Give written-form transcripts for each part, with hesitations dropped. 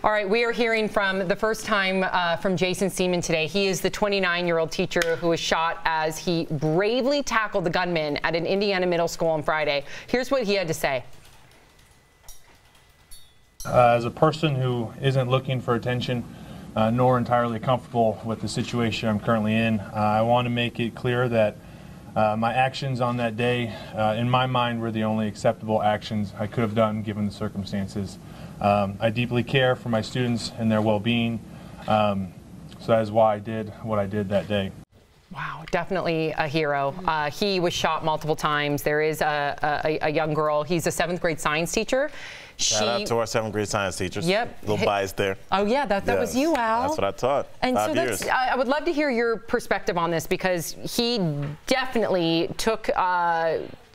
All right, we are hearing from the first time from Jason Seaman today. He is the 29-year-old teacher who was shot as he bravely tackled the gunman at an Indiana middle school on Friday. Here's what he had to say. As a person who isn't looking for attention, nor entirely comfortable with the situation I'm currently in, I want to make it clear that my actions on that day, in my mind, were the only acceptable actions I could have done given the circumstances. I deeply care for my students and their well-being, so that is why I did what I did that day. Wow, definitely a hero. He was shot multiple times. There is a young girl. He's a 7th grade science teacher. Shout out to our 7th grade science teachers. Yep. A little bias there. Oh, yeah, that was you, Al. That's what I taught. And 5 so years. I would love to hear your perspective on this, because he definitely took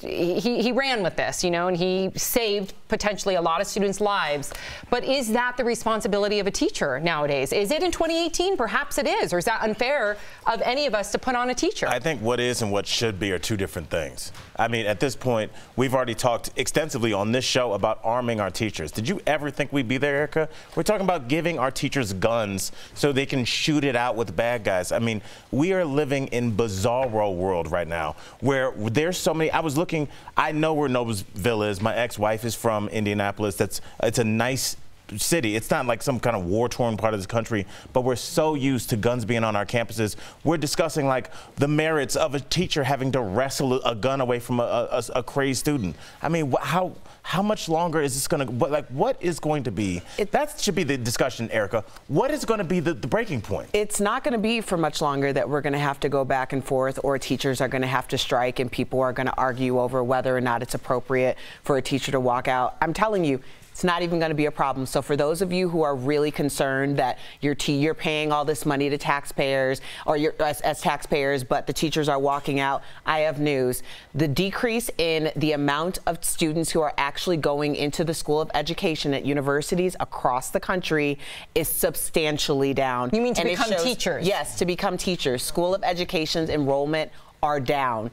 he ran with this, you know, and he saved potentially a lot of students' lives. But is that the responsibility of a teacher nowadays? Is it in 2018? Perhaps it is. Or is that unfair of any of us to put on a teacher? I think what is and what should be are two different things. I mean, at this point, we've already talked extensively on this show about arming our teachers. Did you ever think we'd be there, Erica? We're talking about giving our teachers guns so they can shoot it out with bad guys. I mean, we are living in bizarro world right now where there's so many. I was looking, I know where Noblesville is. My ex-wife is from Indianapolis. It's a nice city. It's not like some kind of war-torn part of this country, but we're so used to guns being on our campuses. We're discussing like the merits of a teacher having to wrestle a gun away from a crazed student. I mean, how much longer is this going to, like, what is going to be, that should be the discussion, Erica. What is going to be the breaking point? It's not going to be for much longer that we're going to have to go back and forth, or teachers are going to have to strike and people are going to argue over whether or not it's appropriate for a teacher to walk out. I'm telling you, it's not even going to be a problem. So for those of you who are really concerned that you're paying all this money to taxpayers, or as taxpayers, but the teachers are walking out, I have news. The decrease in the amount of students who are actually going into the School of Education at universities across the country is substantially down. You mean to become teachers? Yes, to become teachers. School of Education's enrollment are down.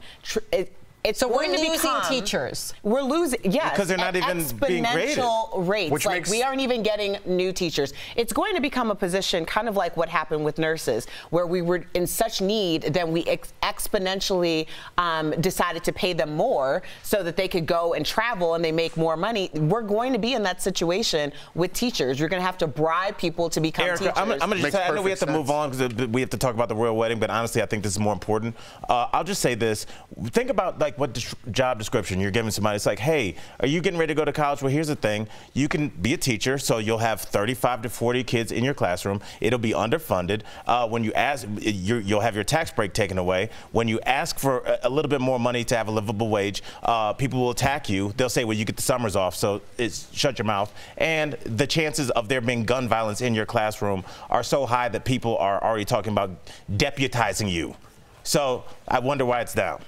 So we're losing teachers. We're losing, yes. Because they're not even being graded. Exponential rates. Which like, we aren't even getting new teachers. It's going to become a position kind of like what happened with nurses, where we were in such need that we exponentially decided to pay them more so that they could go and travel and they make more money. We're going to be in that situation with teachers. You're going to have to bribe people to become Erica, teachers. I'm going to just say, I know we have to move on because we have to talk about the royal wedding, but honestly, I think this is more important. I'll just say this. Think about, like, what job description you're giving somebody. It's like, hey, are you getting ready to go to college? Well, here's the thing. You can be a teacher, so you'll have 35 to 40 kids in your classroom. It'll be underfunded. When you ask, you'll have your tax break taken away. When you ask for a little bit more money to have a livable wage, people will attack you. They'll say, well, you get the summers off, so shut your mouth. And the chances of there being gun violence in your classroom are so high that people are already talking about deputizing you. So I wonder why it's down.